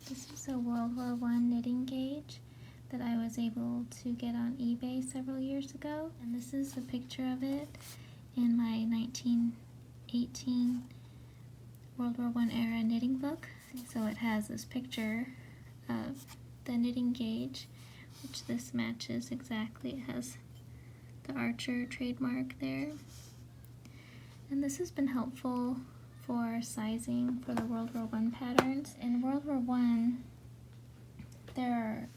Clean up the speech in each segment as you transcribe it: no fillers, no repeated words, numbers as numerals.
This is a World War I knitting gauge that I was able to get on eBay several years ago. And this is a picture of it in my 1918 World War I era knitting book. So it has this picture of the knitting gauge, which this matches exactly. It has the Archer trademark there. And this has been helpful for sizing for the World War I patterns. In World War I,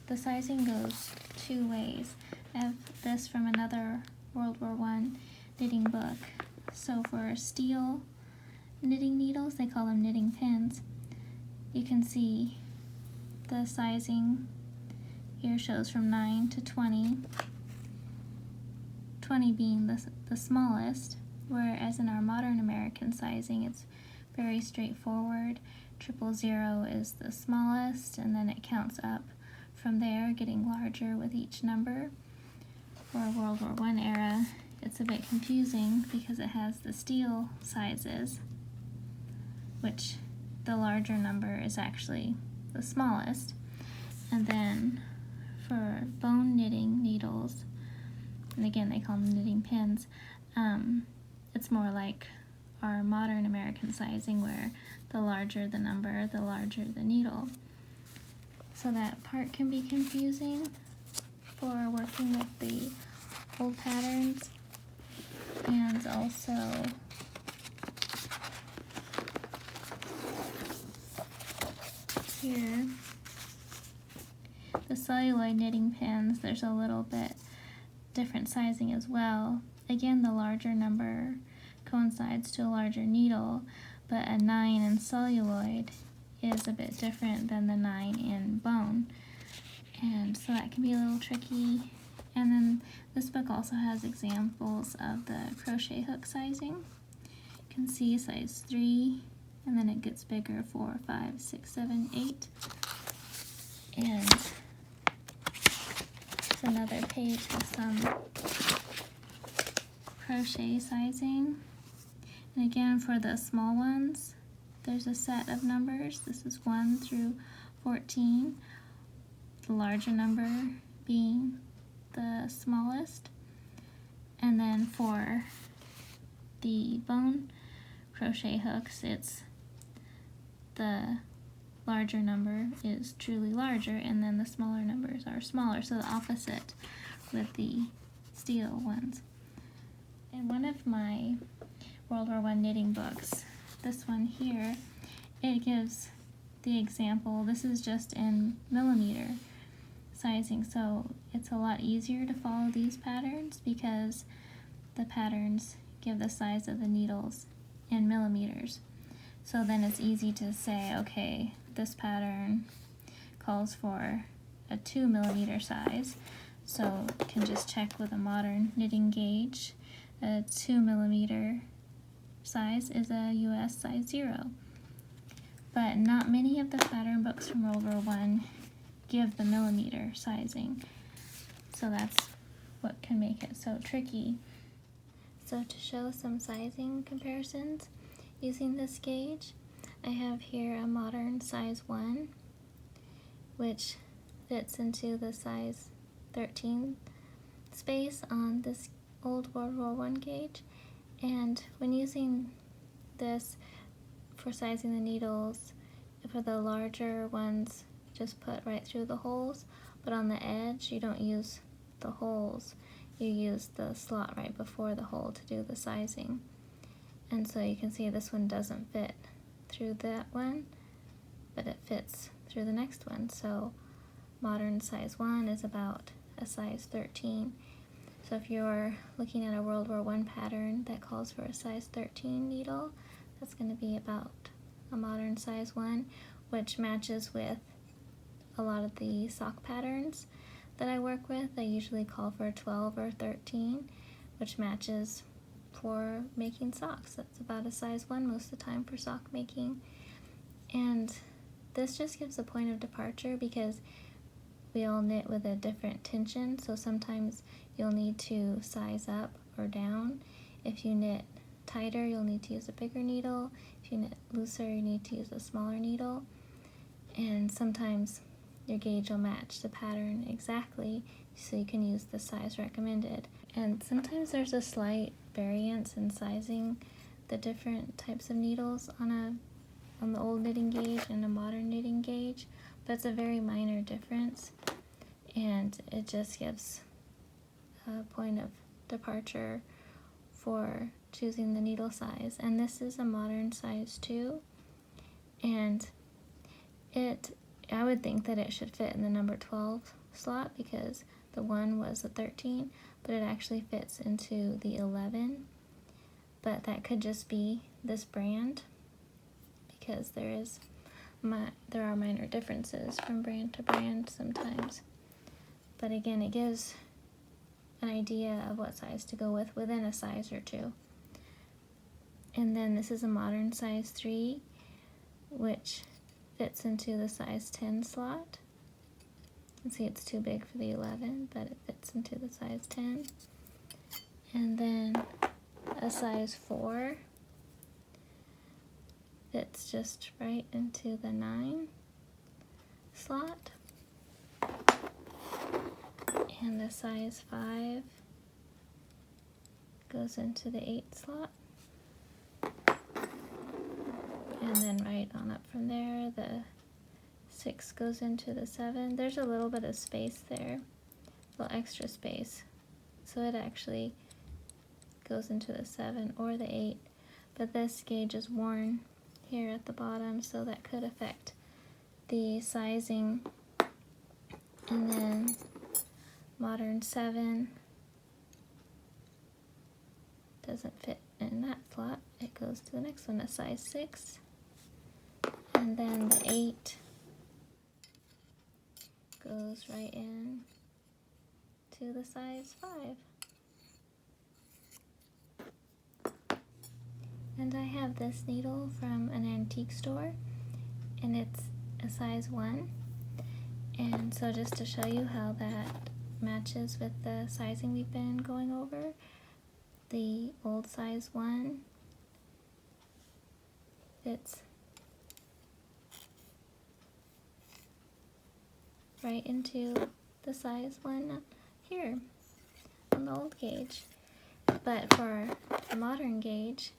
the sizing goes two ways. I have this from another World War I knitting book. So for steel knitting needles, they call them knitting pins, you can see the sizing here shows from 9 to 20, 20 being the smallest, whereas in our modern American sizing it's very straightforward. 000 is the smallest, and then it counts up from there, getting larger with each number. For World War I era, it's a bit confusing because it has the steel sizes, which the larger number is actually the smallest. And then for bone knitting needles, and again they call them knitting pins, it's more like our modern American sizing, where the larger the number, the larger the needle. So that part can be confusing for working with the old patterns. And also here, the celluloid knitting pins, there's a little bit different sizing as well. Again, the larger number coincides to a larger needle, but a 9 in celluloid is a bit different than the 9 in bone, and so that can be a little tricky. And then this book also has examples of the crochet hook sizing. You can see size 3, and then it gets bigger, 4, 5, 6, 7, 8. And it's another page with some crochet sizing. And again, for the small ones, there's a set of numbers. This is 1 through 14, the larger number being the smallest. And then for the bone crochet hooks, it's the larger number is truly larger, and then the smaller numbers are smaller, so the opposite with the steel ones. In one of my World War I knitting books, this one here, it gives the example. This is just in millimeter sizing, so it's a lot easier to follow these patterns because the patterns give the size of the needles in millimeters. So then it's easy to say, okay, this pattern calls for a 2 millimeter size, so you can just check with a modern knitting gauge. A 2 millimeter size is a US size 0. But not many of the pattern books from World War I give the millimeter sizing. So that's what can make it so tricky. So to show some sizing comparisons using this gauge, I have here a modern size 1, which fits into the size 13 space on this old World War I gauge. And when using this for sizing the needles, for the larger ones, just put right through the holes, but on the edge you don't use the holes, you use the slot right before the hole to do the sizing. And so you can see this one doesn't fit through that one, but it fits through the next one. So modern size 1 is about a size 13. So if you're looking at a World War I pattern that calls for a size 13 needle, that's going to be about a modern size 1, which matches with a lot of the sock patterns that I work with. I usually call for a 12 or 13, which matches for making socks. That's about a size 1 most of the time for sock making. And this just gives a point of departure because we all knit with a different tension, so sometimes you'll need to size up or down. If you knit tighter, you'll need to use a bigger needle. If you knit looser, you need to use a smaller needle. and sometimes your gauge will match the pattern exactly, so you can use the size recommended. And sometimes there's a slight variance in sizing the different types of needles on the old knitting gauge and a modern knitting gauge, but it's a very minor difference, and it just gives a point of departure for choosing the needle size. And this is a modern size 2, and I would think that it should fit in the number 12 slot because the 1 was a 13, but it actually fits into the 11. But that could just be this brand, because there are minor differences from brand to brand sometimes. But again, it gives an idea of what size to go with within a size or two. And then this is a modern size 3, which fits into the size 10 slot. You can see it's too big for the 11, but it fits into the size 10. And then a size 4 fits just right into the 9 slot. And the size 5 goes into the 8 slot. And then right on up from there, the 6 goes into the 7. There's a little bit of space there, a little extra space. So it actually goes into the 7 or the 8. But this gauge is worn here at the bottom, so that could affect the sizing. And then modern 7 doesn't fit in that slot. It goes to the next one, a size 6. And then the 8 goes right in to the size 5. And I have this needle from an antique store, and it's a size 1. And so just to show you how that matches with the sizing we've been going over, the old size 1 fits right into the size 1 here on the old gauge. But for the modern gauge,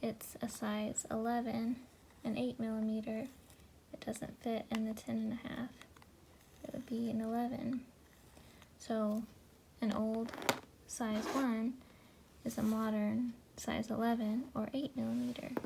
it's a size 11, an 8mm. It doesn't fit in the 10.5. It would be an 11. So an old size 1 is a modern size 11 or 8mm.